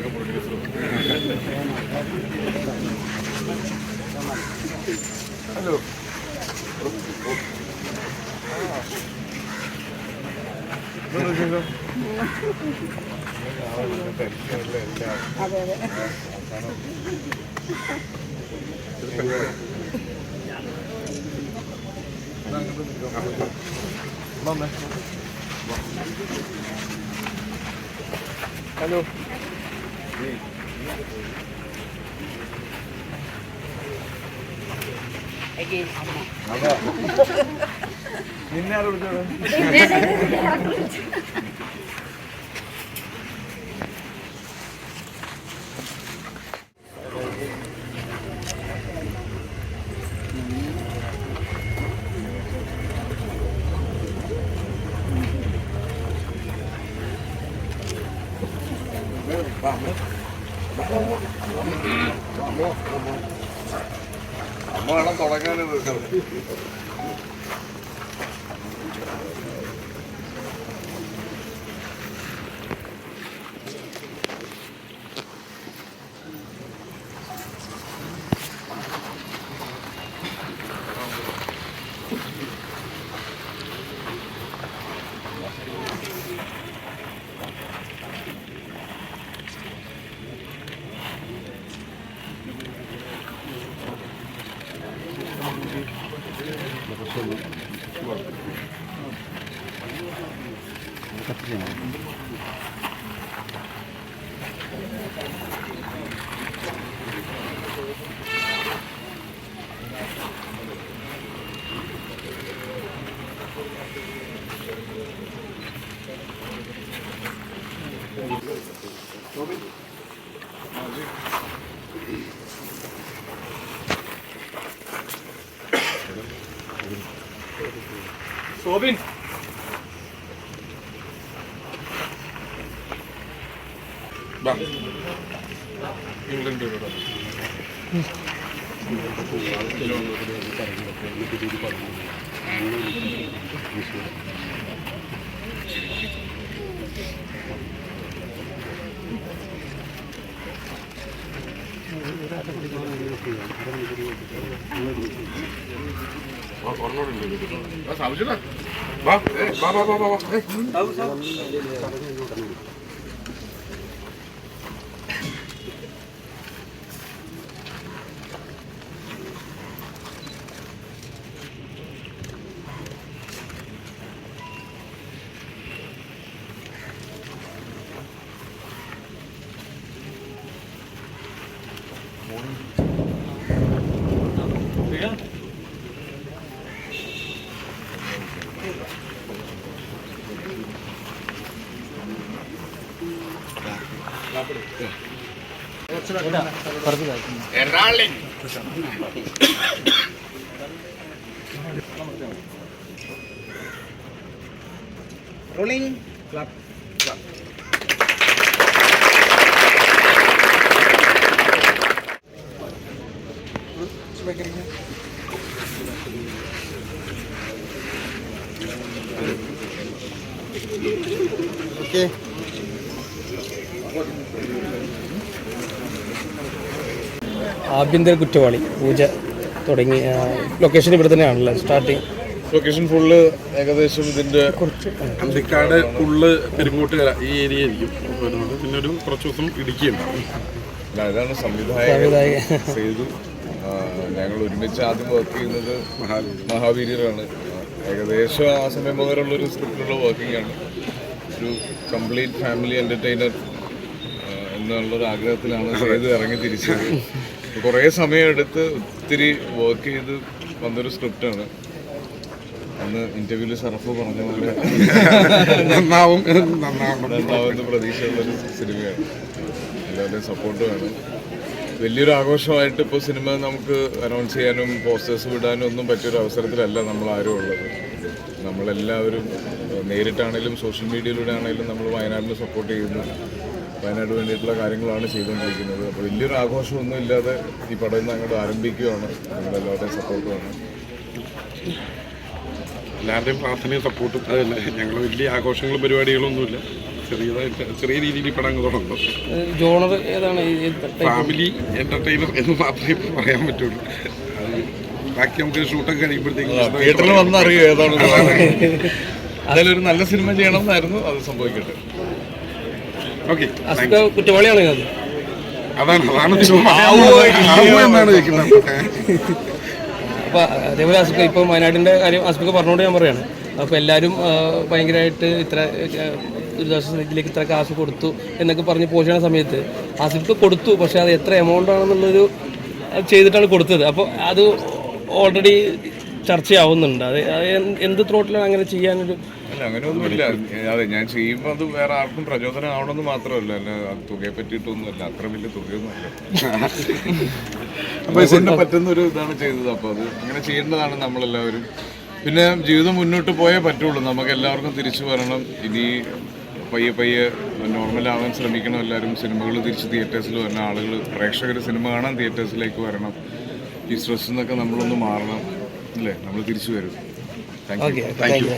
Hello അതെ അതെ hello നിന്നെ ആരോ വിളിച്ചോളൂ അമ്മ വേണം തുടങ്ങാനത് സോബിൻ ഇംഗ്ലണ്ട് സാധിച്ചില്ല വാ വാ വാ വാ വാ rolling clap clap okay ആഭ്യന്തര കുറ്റവാളി പൂജ തുടങ്ങി ലൊക്കേഷൻ ഇവിടെ തന്നെയാണല്ലോ സ്റ്റാർട്ടിങ് ലൊക്കേഷൻ ഫുള്ള് ഏകദേശം ഇതിൻ്റെ അന്തിക്കാട് ഉള്ള് പെരുങ്ങോട്ടുകര ഈ ഏരിയ ആയിരിക്കും വരുന്നത്. പിന്നെ ഒരു കുറച്ച് ദിവസം ഇടുക്കിയുണ്ടാവും. അതാണ് സംവിധായകൻ സേതു. ഞങ്ങൾ ഒരുമിച്ച് ആദ്യം വർക്ക് ചെയ്യുന്നത് മഹാവീര്യരാണ്. ഏകദേശം ആ സമയം മുതലുള്ളൊരു സ്ക്രിപ്റ്റിലുള്ള വർക്കിംഗ് ആണ്. ഒരു കംപ്ലീറ്റ് ഫാമിലി എൻ്റർടൈനർ എന്നുള്ളൊരു ആഗ്രഹത്തിലാണ് സേതു ഇറങ്ങി തിരിച്ചത്. കുറേ സമയമെടുത്ത് ഒത്തിരി വർക്ക് ചെയ്ത് വന്നൊരു സ്ക്രിപ്റ്റാണ്. അന്ന് ഇന്റർവ്യൂവിൽ ഷറഫ് പറഞ്ഞ പോലെ നന്നാവുന്ന പ്രതീക്ഷയുള്ളൊരു സിനിമയാണ്. എല്ലാവരുടെയും സപ്പോർട്ട് വേണം. വലിയൊരു ആഘോഷമായിട്ട് ഇപ്പോൾ സിനിമ നമുക്ക് അനൗൺസ് ചെയ്യാനും പോസ്റ്റേഴ്സ് വിടാനും ഒന്നും പറ്റിയൊരു അവസരത്തിലല്ല നമ്മളാരും ഉള്ളത്. നമ്മളെല്ലാവരും നേരിട്ടാണെങ്കിലും സോഷ്യൽ മീഡിയയിലൂടെ ആണെങ്കിലും നമ്മൾ വയനാടിനെ സപ്പോർട്ട് ചെയ്യുന്നു. വയനാട് വേണ്ടിയിട്ടുള്ള കാര്യങ്ങളാണ് ചെയ്തുകൊണ്ടിരിക്കുന്നത്. അപ്പോൾ വലിയൊരു ആഘോഷമൊന്നും ഇല്ലാതെ ഈ പടം ഇന്ന് അങ്ങോട്ട് ആരംഭിക്കുകയാണ്. നമ്മളെല്ലാവരുടെയും സപ്പോർട്ട് വേണം. എല്ലാവരുടെയും പ്രാർത്ഥനയും സപ്പോർട്ടും അതല്ലേ. ഞങ്ങൾ വലിയ ആഘോഷങ്ങളും പരിപാടികളൊന്നുമില്ല. ചെറിയ രീതിയിൽ പടം തുടങ്ങുന്നു. ജോണർ ഏതാണ്? ഫാമിലി എന്റർടൈനർ എന്ന് മാത്രമേ ഇപ്പോൾ പറയാൻ പറ്റുള്ളൂ. അത് ബാക്കി നമുക്ക് ഷൂട്ടൊക്കെ കഴിയുമ്പോഴത്തേക്കും തിയേറ്ററിൽ വന്നറിയോ ഏതാണ്. അതിലൊരു ഒരു നല്ല സിനിമ ചെയ്യണം എന്നായിരുന്നു, അത് സംഭവിക്കട്ടെ. ഓക്കെ, അസുഖ കുറ്റവാളിയാണ് അത്. അതാണ് എന്നാണ് ചോദിക്കുന്നത്. അപ്പോൾ അതേപോലെ അസുഖ ഇപ്പോൾ വയനാടിൻ്റെ കാര്യം അസുഖ പറഞ്ഞുകൊണ്ട് ഞാൻ പറയുകയാണ്. അപ്പോൾ എല്ലാവരും ഭയങ്കരമായിട്ട് ഇത്ര ദുരിതാശ്വാസ ഇത്ര കാശ് കൊടുത്തു എന്നൊക്കെ പറഞ്ഞ് പോഷണ സമയത്ത് ആസിഫിക്ക് കൊടുത്തു, പക്ഷേ അത് എത്ര എമൗണ്ട് ആണെന്നുള്ളൊരു ചെയ്തിട്ടാണ് കൊടുത്തത്. അപ്പോൾ അത് ഓൾറെഡി ചർച്ചയാവുന്നുണ്ട്. അത് എന്ത് ത്രോട്ടിലാണ് അങ്ങനെ ചെയ്യാനൊരു അല്ല, അങ്ങനെയൊന്നുമില്ല. അതെ, ഞാൻ ചെയ്യുമ്പോൾ അത് വേറെ ആർക്കും പ്രചോദനം ആവണമെന്ന് മാത്രമല്ല, അല്ല അത് തുകയെ പറ്റിയിട്ടൊന്നുമല്ല, അത്ര വലിയ തുകയൊന്നുമല്ല. അപ്പോൾ ഇതിനെ പറ്റുന്ന ഒരു ഇതാണ് ചെയ്തത്. അപ്പോൾ അത് അങ്ങനെ ചെയ്യേണ്ടതാണ് നമ്മളെല്ലാവരും. പിന്നെ ജീവിതം മുന്നോട്ട് പോയേ പറ്റുള്ളൂ. നമുക്ക് എല്ലാവർക്കും തിരിച്ചു വരണം. ഇനി പയ്യെ പയ്യെ നോർമലാവാൻ ശ്രമിക്കണം. എല്ലാവരും സിനിമകൾ തിരിച്ച് തിയേറ്റേഴ്സിൽ വരണം. ആളുകൾ പ്രേക്ഷകർ സിനിമ കാണാൻ തിയേറ്റേഴ്സിലേക്ക് വരണം. ഈ സ്ട്രെസ്സിൽ നിന്നൊക്കെ നമ്മളൊന്ന് മാറണം, അല്ലേ? നമ്മൾ തിരിച്ചു വരും. Thank you.